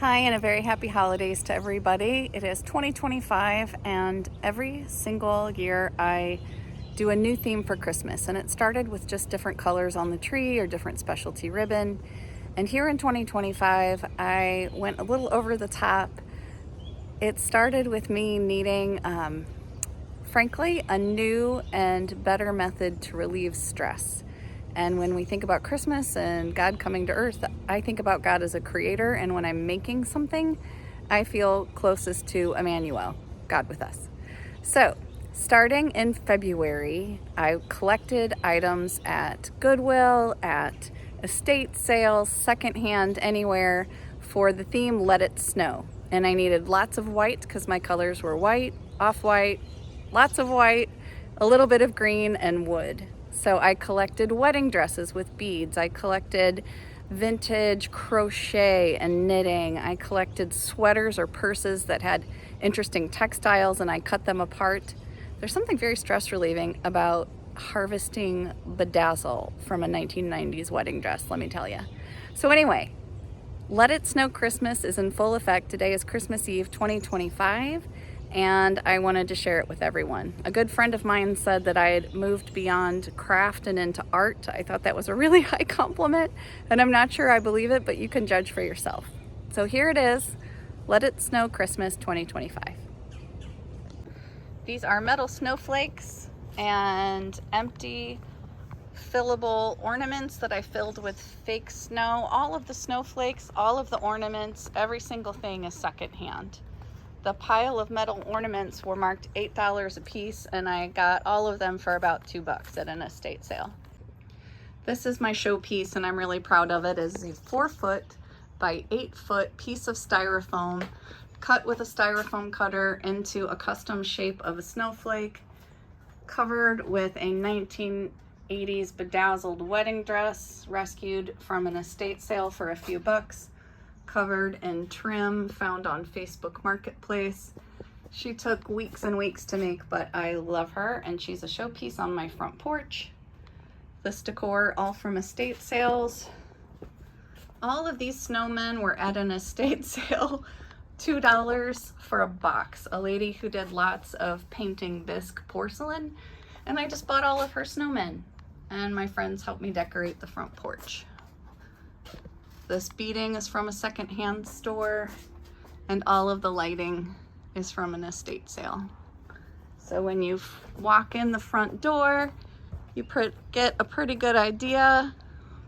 Hi, and a very happy holidays to everybody. It is 2025, and every single year I do a new theme for Christmas. And it started with just different colors on the tree or different specialty ribbon. And here in 2025, I went a little over the top. It started with me needing, frankly, a new and better method to relieve stress. And when we think about Christmas and God coming to earth, I think about God as a creator. And when I'm making something, I feel closest to Emmanuel, God with us. So, starting in February, I collected items at Goodwill, at estate sales, secondhand, anywhere for the theme Let It Snow. And I needed lots of white because my colors were white, off-white, lots of white, a little bit of green, and wood. So I collected wedding dresses with beads. I collected vintage crochet and knitting. I collected sweaters or purses that had interesting textiles and I cut them apart. There's something very stress relieving about harvesting bedazzle from a 1990s wedding dress, let me tell you. So anyway, Let It Snow Christmas is in full effect. Today is Christmas Eve 2025, and I wanted to share it with everyone. A good friend of mine said that I had moved beyond craft and into art. I thought that was a really high compliment, and I'm not sure I believe it, but you can judge for yourself. So here it is, Let It Snow Christmas 2025. These are metal snowflakes and empty fillable ornaments that I filled with fake snow. All of the snowflakes, all of the ornaments, every single thing is secondhand. The pile of metal ornaments were marked $8 a piece, and I got all of them for about $2 at an estate sale. This is my showpiece, and I'm really proud of it. It's a 4-foot by 8-foot piece of styrofoam cut with a styrofoam cutter into a custom shape of a snowflake, covered with a 1980s bedazzled wedding dress rescued from an estate sale for a few bucks, covered in trim found on Facebook Marketplace. She took weeks and weeks to make, but I love her, and she's a showpiece on my front porch. This decor all from estate sales. All of these snowmen were at an estate sale, $2 for a box. A lady who did lots of painting bisque porcelain, and I just bought all of her snowmen, and my friends helped me decorate the front porch. This beading is from a secondhand store, and all of the lighting is from an estate sale. So when you walk in the front door, you get a pretty good idea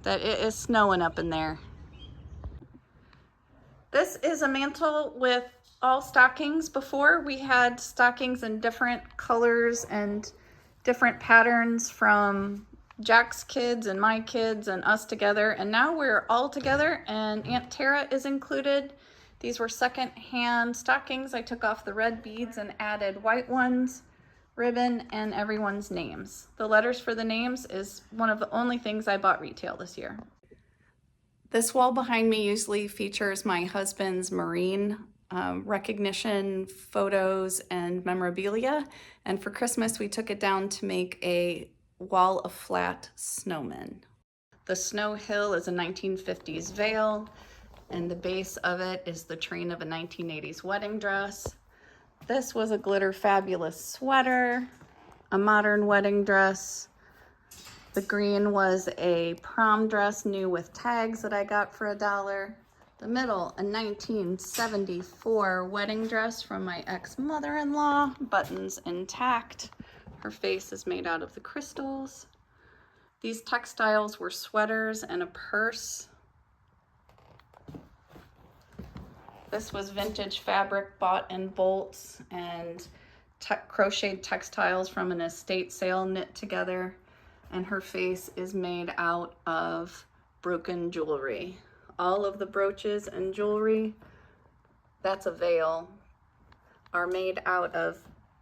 that it is snowing up in there. This is a mantle with all stockings. Before, we had stockings in different colors and different patterns from Jack's kids and my kids and us together, and now we're all together and Aunt Tara is included. These were second-hand stockings. I took off the red beads and added white ones, ribbon, and everyone's names. The letters for the names is one of the only things I bought retail this year. This wall behind me usually features my husband's Marine recognition photos and memorabilia, and for Christmas we took it down to make a wall of flat snowmen. The snow hill is a 1950s veil, and the base of it is the train of a 1980s wedding dress. This was a glitter fabulous sweater, a modern wedding dress. The green was a prom dress, new with tags, that I got for $1. The middle, a 1974 wedding dress from my ex-mother-in-law, buttons intact. Her face is made out of the crystals. These textiles were sweaters and a purse. This was vintage fabric bought in bolts and crocheted textiles from an estate sale knit together. And her face is made out of broken jewelry. All of the brooches and jewelry, that's a veil, are made out of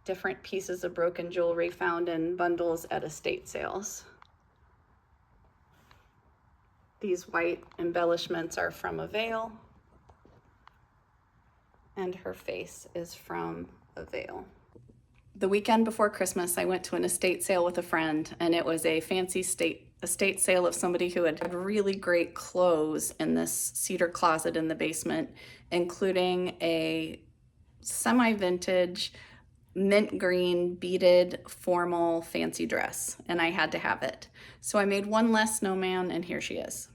different pieces of broken jewelry found in bundles at estate sales. These white embellishments are from a veil, and her face is from a veil. The weekend before Christmas, I went to an estate sale with a friend, and it was a fancy estate sale of somebody who had really great clothes in this cedar closet in the basement, including a semi-vintage mint green beaded formal fancy dress, and I had to have it. So I made one less snowman, and here she is.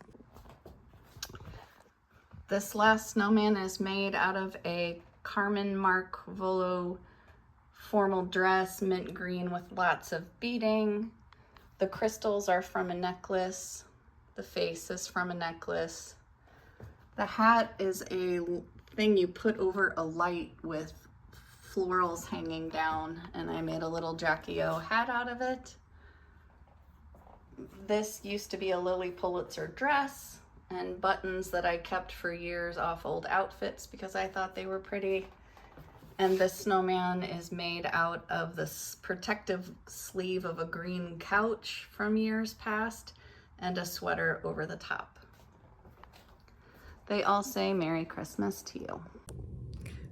This last snowman is made out of a Carmen Marc Volo formal dress, mint green with lots of beading. The crystals are from a necklace. The face is from a necklace. The hat is a thing you put over a light with florals hanging down, and I made a little Jackie O hat out of it. This used to be a Lily Pulitzer dress and buttons that I kept for years off old outfits because I thought they were pretty. And this snowman is made out of this protective sleeve of a green couch from years past and a sweater over the top. They all say Merry Christmas to you.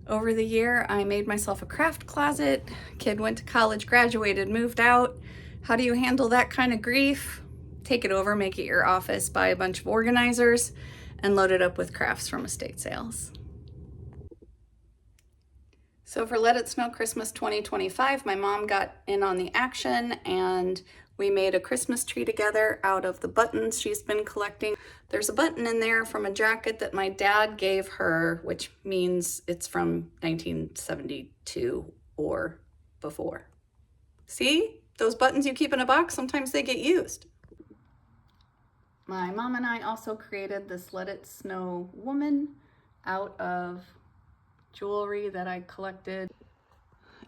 Over the year, I made myself a craft closet. Kid went to college, graduated, moved out. How do you handle that kind of grief? Take it over, make it your office, buy a bunch of organizers, and load it up with crafts from estate sales. So for Let It Snow Christmas 2025, my mom got in on the action and we made a Christmas tree together out of the buttons she's been collecting. There's a button in there from a jacket that my dad gave her, which means it's from 1972 or before. See? Those buttons you keep in a box, sometimes they get used. My mom and I also created this Let It Snow woman out of jewelry that I collected.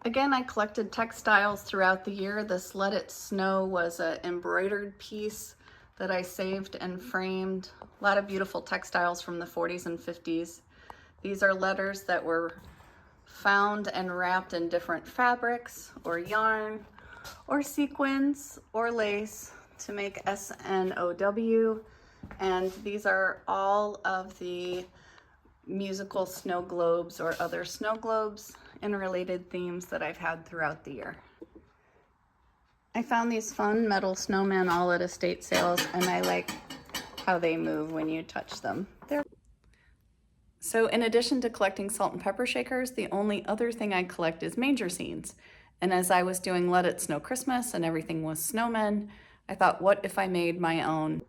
Again, I collected textiles throughout the year. This Let It Snow was an embroidered piece that I saved and framed. A lot of beautiful textiles from the 40s and 50s. These are letters that were found and wrapped in different fabrics or yarn or sequins or lace to make SNOW. And these are all of the musical snow globes or other snow globes and related themes that I've had throughout the year. I found these fun metal snowmen all at estate sales, and I like how they move when you touch them. So in addition to collecting salt and pepper shakers, the only other thing I collect is manger scenes. And as I was doing Let It Snow Christmas and everything was snowmen, I thought, what if I made my own?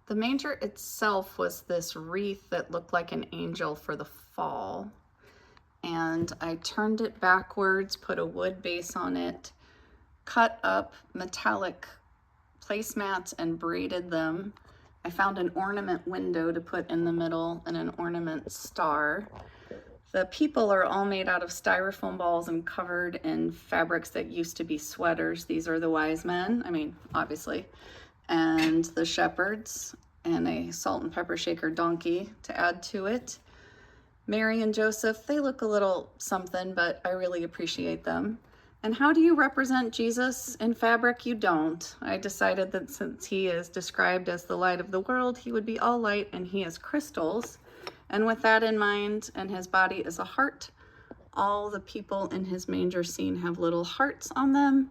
The manger itself was this wreath that looked like an angel for the fall. And I turned it backwards, put a wood base on it, cut up metallic placemats and braided them. I found an ornament window to put in the middle and an ornament star. The people are all made out of styrofoam balls and covered in fabrics that used to be sweaters. These are the wise men, I mean, obviously, and the shepherds, and a salt and pepper shaker donkey to add to it. Mary and Joseph, they look a little something, but I really appreciate them. And how do you represent Jesus in fabric? You don't. I decided that since he is described as the light of the world, he would be all light, and he is crystals. And with that in mind, and his body is a heart, all the people in his manger scene have little hearts on them.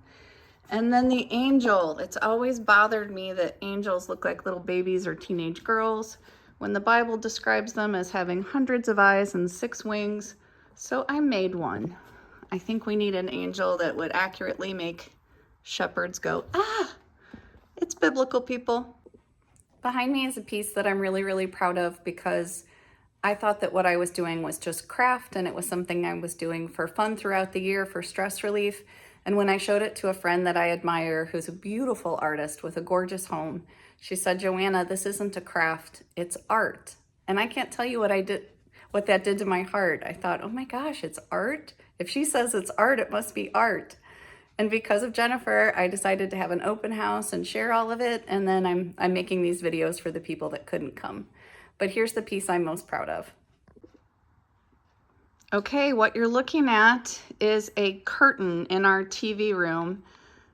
And then the angel, it's always bothered me that angels look like little babies or teenage girls when the Bible describes them as having hundreds of eyes and 6 wings. So I made one. I think we need an angel that would accurately make shepherds go, ah! It's biblical, people. Behind me is a piece that I'm really, really proud of because I thought that what I was doing was just craft, and it was something I was doing for fun throughout the year for stress relief. And when I showed it to a friend that I admire, who's a beautiful artist with a gorgeous home, she said, Joanna, this isn't a craft, it's art. And I can't tell you what that did to my heart. I thought, oh my gosh, it's art? If she says it's art, it must be art. And because of Jennifer, I decided to have an open house and share all of it. And then I'm making these videos for the people that couldn't come. But here's the piece I'm most proud of. Okay, what you're looking at is a curtain in our TV room.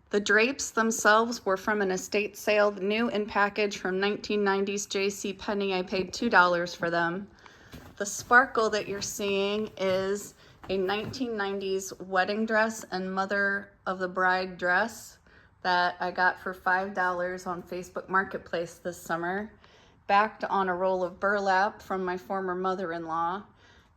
The drapes themselves were from an estate sale, new in package from 1990s J.C. Penney. I paid $2 for them. The sparkle that you're seeing is a 1990s wedding dress and mother of the bride dress that I got for $5 on Facebook Marketplace this summer, backed on a roll of burlap from my former mother-in-law.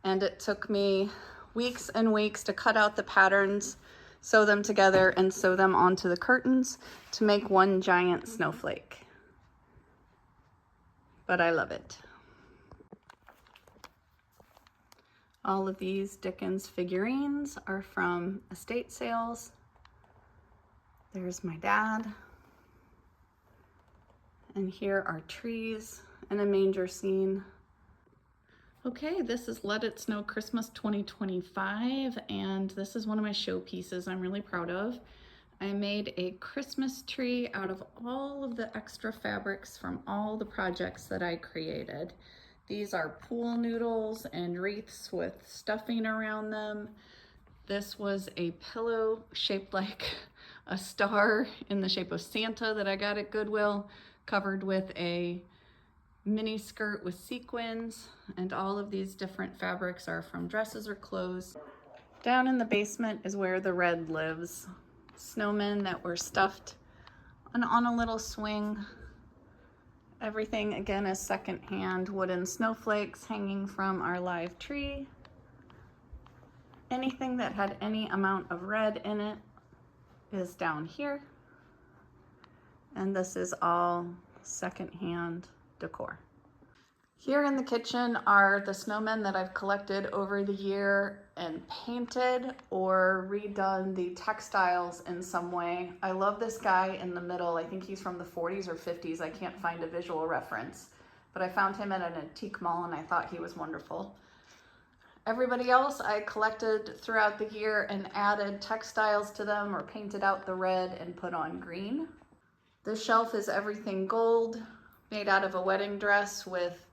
And it took me weeks and weeks to cut out the patterns, sew them together, and sew them onto the curtains to make one giant snowflake. But I love it. All of these Dickens figurines are from estate sales. There's my dad. And here are trees and a manger scene. Okay, this is Let It Snow Christmas 2025, and this is one of my showpieces I'm really proud of. I made a Christmas tree out of all of the extra fabrics from all the projects that I created. These are pool noodles and wreaths with stuffing around them. This was a pillow shaped like a star in the shape of Santa that I got at Goodwill, covered with a mini skirt with sequins, and all of these different fabrics are from dresses or clothes. Down in the basement is where the red lives. Snowmen that were stuffed on a little swing. Everything again is secondhand wooden snowflakes hanging from our live tree. Anything that had any amount of red in it is down here. And this is all secondhand decor. Here in the kitchen are the snowmen that I've collected over the year and painted or redone the textiles in some way. I love this guy in the middle. I think he's from the 40s or 50s. I can't find a visual reference, but I found him at an antique mall and I thought he was wonderful. Everybody else I collected throughout the year and added textiles to them or painted out the red and put on green. This shelf is everything gold, made out of a wedding dress with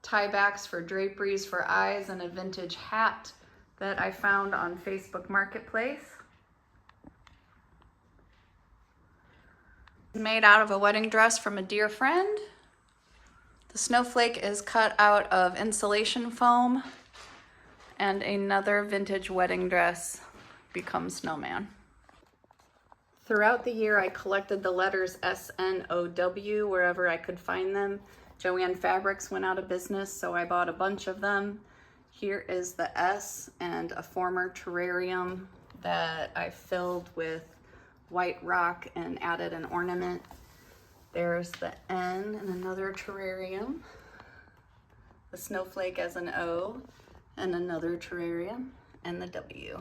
tiebacks for draperies for eyes and a vintage hat that I found on Facebook Marketplace. Made out of a wedding dress from a dear friend. The snowflake is cut out of insulation foam, and another vintage wedding dress becomes snowman. Throughout the year, I collected the letters S-N-O-W wherever I could find them. Joanna Fabrics went out of business, so I bought a bunch of them. Here is the S and a former terrarium that I filled with white rock and added an ornament. There's the N and another terrarium. The snowflake as an O and another terrarium, and the W.